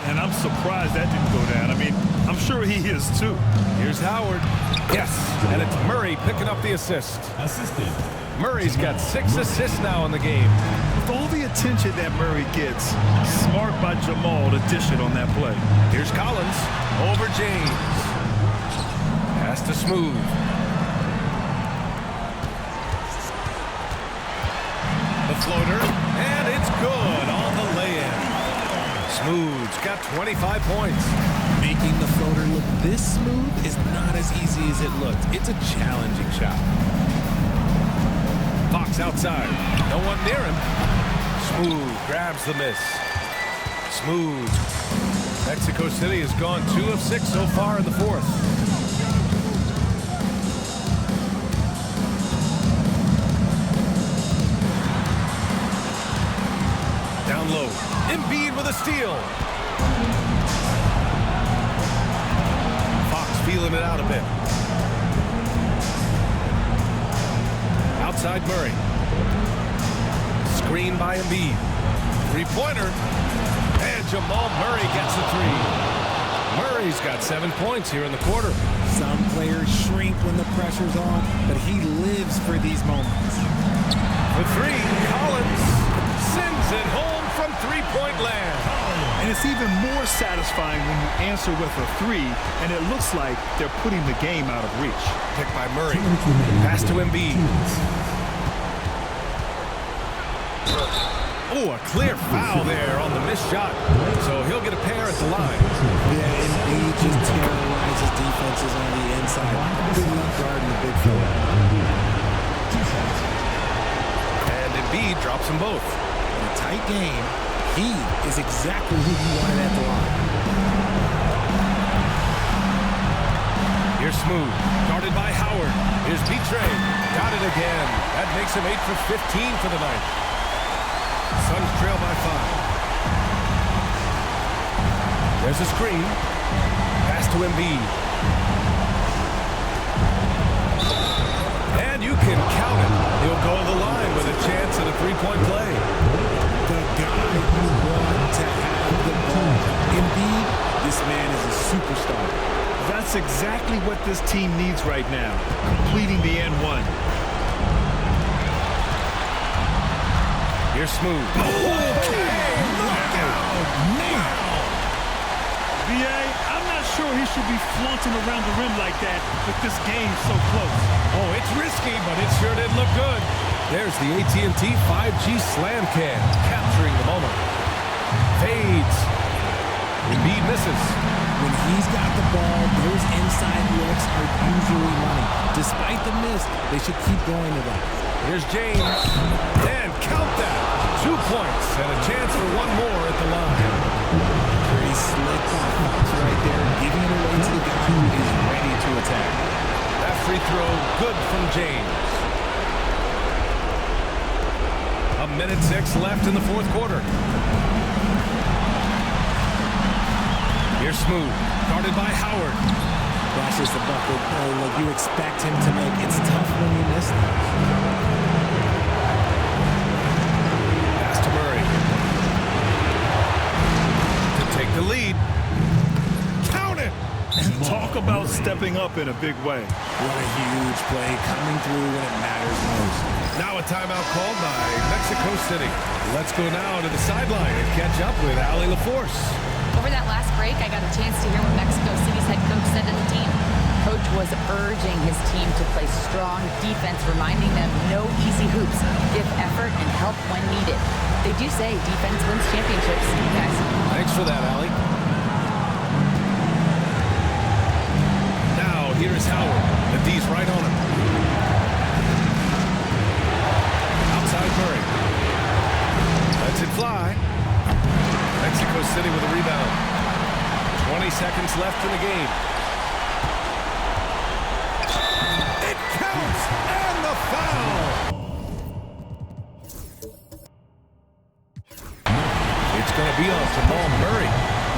And I'm surprised that didn't go down. I mean, I'm sure he is too. Here's Howard. Yes, and it's Murray picking up the assist. Assisted. Murray's got 6 assists now in the game. With all the attention that Murray gets, smart by Jamal to dish it on that play. Here's Collins over James. Pass to Smooth. The floater, and it's good on the lay-in. Smooth's got 25 points. Making the floater look this smooth is not as easy as it looked. It's a challenging shot. Fox outside. No one near him. Smooth grabs the miss. Smooth. Mexico City has gone 2 of 6 so far in the 4th. Down low. Embiid with a steal. Fox feeling it out a bit. Outside Murray. Screen by Embiid. 3-pointer. And Jamal Murray gets a 3. Murray's got 7 points here in the quarter. Some players shrink when the pressure's on, but he lives for these moments. For 3, Collins sends it home from 3-point land. And it's even more satisfying when you answer with a 3, and it looks like they're putting the game out of reach. Picked by Murray. Pass to Embiid. Oh, a clear foul there on the missed shot. So he'll get a pair at the line. Yeah, Embiid just terrorizes defenses on the inside. Good luck guarding the big fella. And Embiid drops them both. In a tight game, he is exactly who you wanted at the line. smooth. Guarded by Howard. Here's Petre. Got it again. That makes him 8 for 15 for the night. Suns trail by 5. There's a screen. Pass to Embiid. And you can count it. He'll go to the line with a chance at a three-point play. The guy you want to have the ball. Embiid, this man is a superstar. That's exactly what this team needs right now, completing the N1. Here's Smooth. Okay, look out now. VA, I'm not sure he should be flaunting around the rim like that with this game so close. Oh, it's risky, but it sure did look good. There's the AT&T 5G Slam Cam, capturing the moment. Fades. Embiid misses. When he's got the ball, those inside looks are usually money. Despite the miss, they should keep going to that. Here's James. And count that. 2 points and a chance for one more at the line. Pretty slick offense right there, giving it away to the guy who is ready to attack. That free throw, good from James. 1:06 left in the fourth quarter. Here's Smooth, guarded by Howard. That's just a bucket play like you expect him to make. It's tough when you miss that. Pass to Murray. To take the lead. Count it! Talk about stepping up in a big way. What a huge play coming through when it matters most. Now a timeout called by Mexico City. Let's go now to the sideline and catch up with Allie LaForce. Over that last break, I got a chance to hear what Mexico City's head coach said to the team. Coach was urging his team to play strong defense, reminding them no easy hoops, give effort and help when needed. They do say defense wins championships, guys. Thanks for that, Allie. Now, here's Howard. The D's right on him. Outside Murray. Lets it fly. Mexico City with a rebound. 20 seconds left in the game. It counts! And the foul! It's going to be on Jamal Murray.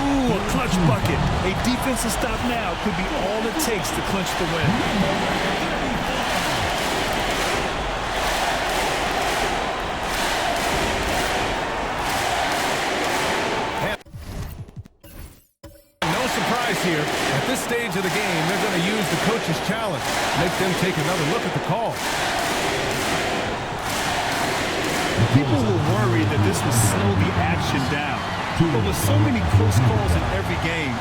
Ooh, a clutch bucket. A defensive stop now could be all it takes to clinch the win. Here, at this stage of the game, they're going to use the coach's challenge, make them take another look at the call. People were worried that this would slow the action down, but with so many close calls in every game,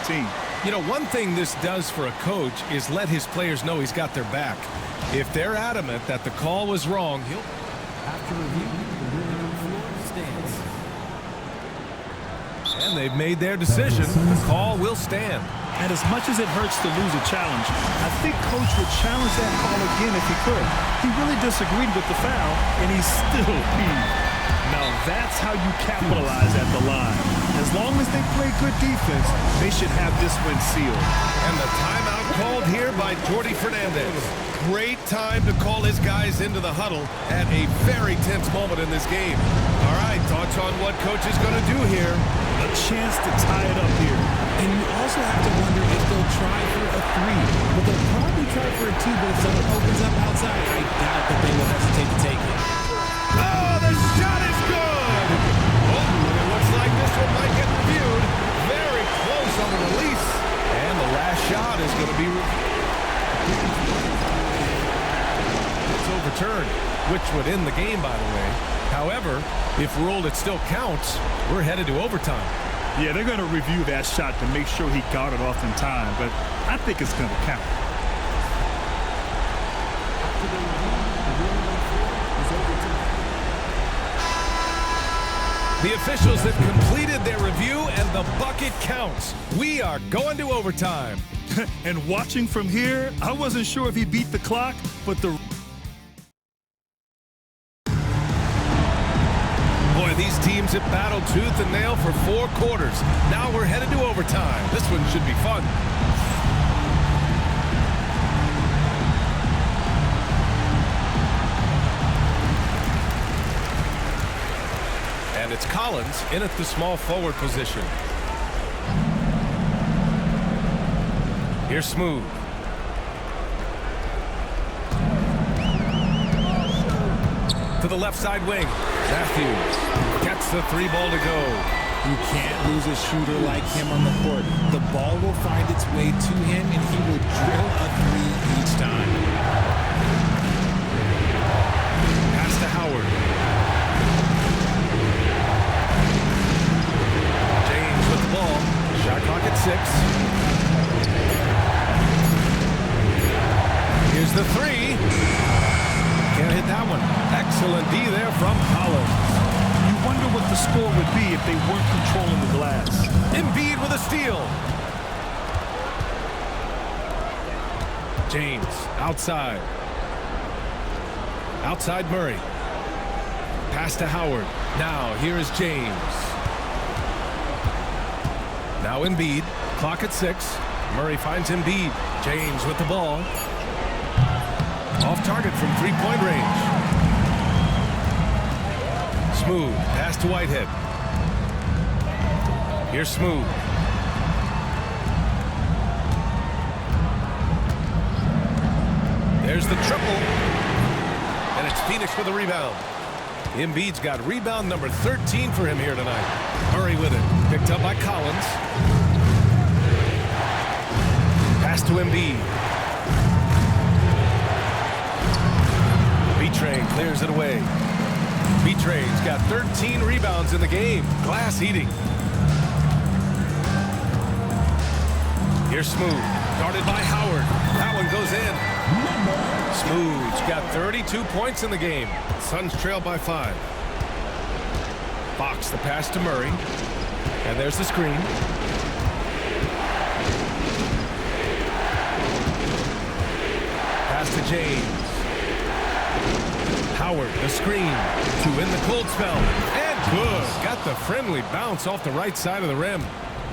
19. You know, one thing this does for a coach is let his players know he's got their back. If they're adamant that the call was wrong, he'll... After review, the ruling on the floor stands. And they've made their decision. The call will stand. And as much as it hurts to lose a challenge, I think Coach would challenge that call again if he could. He really disagreed with the foul, and he's still peeved. Now that's how you capitalize at the line. As long as they play good defense, they should have this win sealed. And the timeout called here by Jordi Fernandez. Great time to call his guys into the huddle at a very tense moment in this game. All right, thoughts on what Coach is going to do here? A chance to tie it up here. And you also have to wonder if they'll try for a three. But they'll probably try for a two, but if someone opens up outside, I doubt that they will hesitate to take it. Oh, the shot is good! Oh, it looks like this one might get reviewed. Very close on the release. And the last shot is going to be... It's overturned, which would end the game, by the way. However, if ruled it still counts, we're headed to overtime. Yeah, they're going to review that shot to make sure he got it off in time, but I think it's going to count. The officials have completed their review, and the bucket counts. We are going to overtime. And watching from here, I wasn't sure if he beat the clock, but the... Boy, these teams games have battled tooth and nail for 4 quarters. Now we're headed to overtime. This one should be fun. And it's Collins in at the small forward position. Here's Smooth. To the left side wing. Matthews gets the 3 ball to go. You can't lose a shooter like him on the court. The ball will find its way to him, and he will drill a 3 each time. Pass to Howard. James with the ball. Shot clock at 6. Here's the 3. Can't hit that one. Excellent D there from Collins. You wonder what the score would be if they weren't controlling the glass. Embiid with a steal. James outside. Outside Murray. Pass to Howard. Now here is James. Now Embiid. Clock at 6. Murray finds Embiid. James with the ball. Off target from 3-point range. Smooth. Pass to Whitehead. Here's Smooth. There's the triple. And it's Phoenix with a rebound. Embiid's got rebound number 13 for him here tonight. Murray with it. Picked up by Collins. Pass to Embiid. B-Train clears it away. B-Train's got 13 rebounds in the game. Glass eating. Here's Smooth. Guarded by Howard. That one goes in. Smooth's got 32 points in the game. Suns trail by 5. Fox the pass to Murray. And there's the screen. Pass to James. Howard, the screen, to win the cold spell. And good. Got the friendly bounce off the right side of the rim.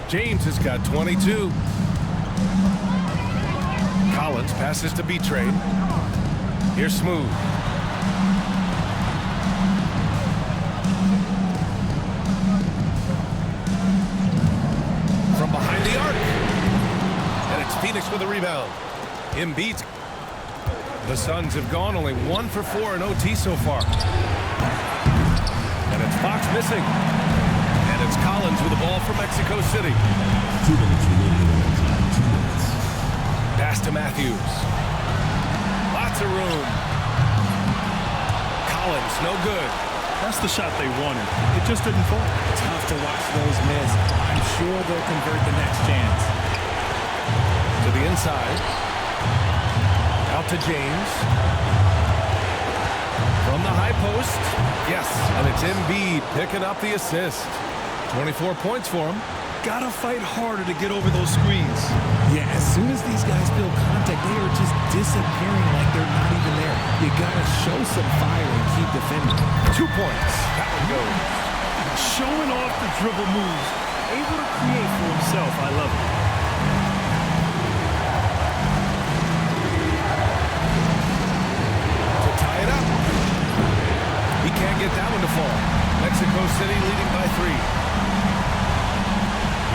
James has got 22. Collins passes to B-Train. Here's Smooth. From behind the arc. And it's Phoenix with a rebound. Embiid's. The Suns have gone only 1 for 4 in OT so far. And it's Fox missing. And it's Collins with the ball from Mexico City. 2 minutes remaining. 2 minutes. Pass to Matthews. Lots of room. Collins, no good. That's the shot they wanted. It just didn't fall. Tough to watch those miss. I'm sure they'll convert the next chance. To the inside. Out to James. From the high post. Yes, and it's Embiid picking up the assist. 24 points for him. Gotta fight harder to get over those screens. Yeah, as soon as these guys feel contact, they are just disappearing like they're not even there. You gotta show some fire and keep defending. 2 points. That one goes. Showing off the dribble moves. Able to create for himself. I love it. Get that one to fall. Mexico City leading by 3.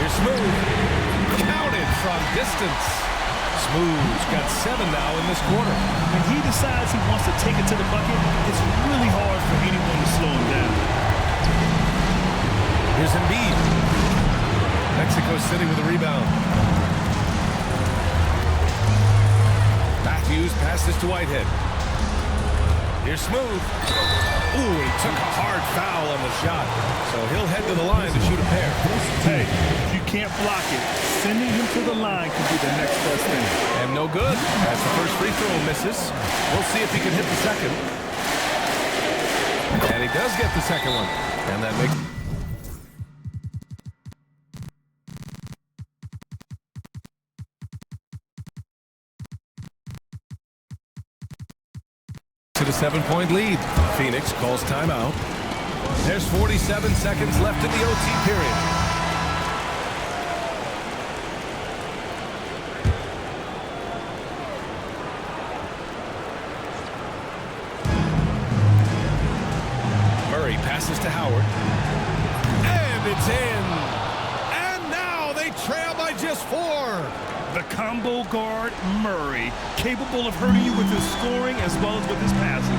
Here's Smooth. Counted from distance. Smooth's got 7 now in this quarter. When he decides he wants to take it to the bucket, it's really hard for anyone to slow him down. Here's Embiid. Mexico City with a rebound. Matthews passes to Whitehead. Here's Smooth. Ooh, he took a hard foul on the shot. So he'll head to the line to shoot a pair. Hey, if you can't block it, sending him to the line could be the next best thing. And no good, as the first free throw misses. We'll see if he can hit the second. And he does get the second one. And that makes... to the 7-point lead. Phoenix calls timeout. There's 47 seconds left in the OT period. Murray passes to Howard. And it's in. And now they trail by just 4. The combo guard, Murray, capable of hurting you with his scoring as well as with his passing.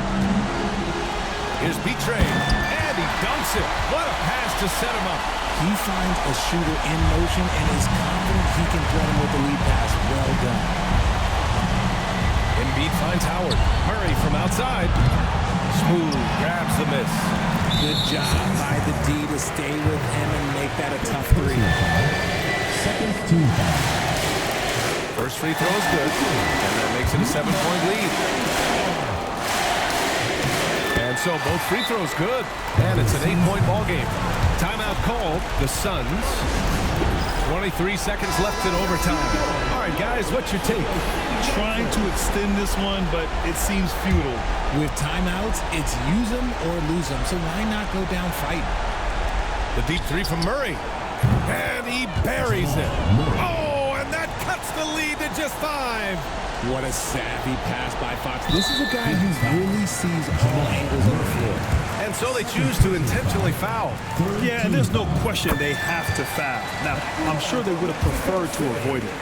Here's Betray, and he dunks it. What a pass to set him up. He finds a shooter in motion and is confident he can thread him with the lead pass. Well done. Embiid finds Howard. Murray from outside. Smooth, grabs the miss. Good job by the D to stay with him and make that a tough 3. Second team foul. First free throw is good, and that makes it a 7-point lead. And so both free throws good, and it's an 8-point ball game. Timeout called, the Suns. 23 seconds left in overtime. All right, guys, what's your take? Trying to extend this one, but it seems futile. With timeouts, it's use them or lose them, so why not go down fighting? The deep 3 from Murray, and he buries it. Oh, and that cuts the lead to just 5. What a savvy pass by Fox. This is a guy who really sees all angles on the floor. And so they choose to intentionally foul. Yeah, and there's no question they have to foul. Now, I'm sure they would have preferred to avoid it.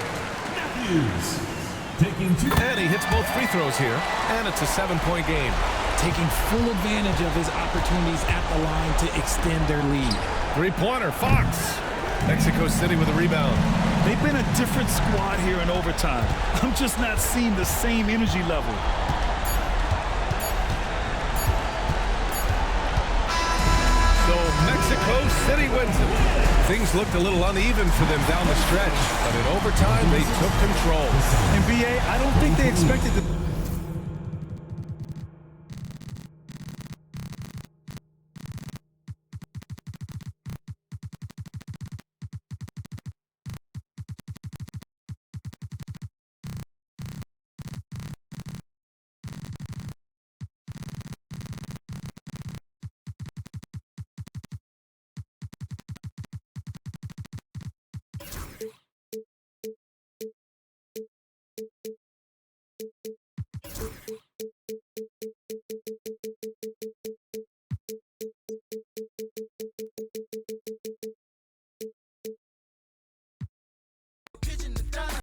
And he hits both free throws here, and it's a 7-point game. Taking full advantage of his opportunities at the line to extend their lead. 3-pointer, Fox. Mexico City with a rebound. They've been a different squad here in overtime. I'm just not seeing the same energy level. So Mexico City wins it. Things looked a little uneven for them down the stretch, but in overtime, they took control. And BA, I don't think they expected the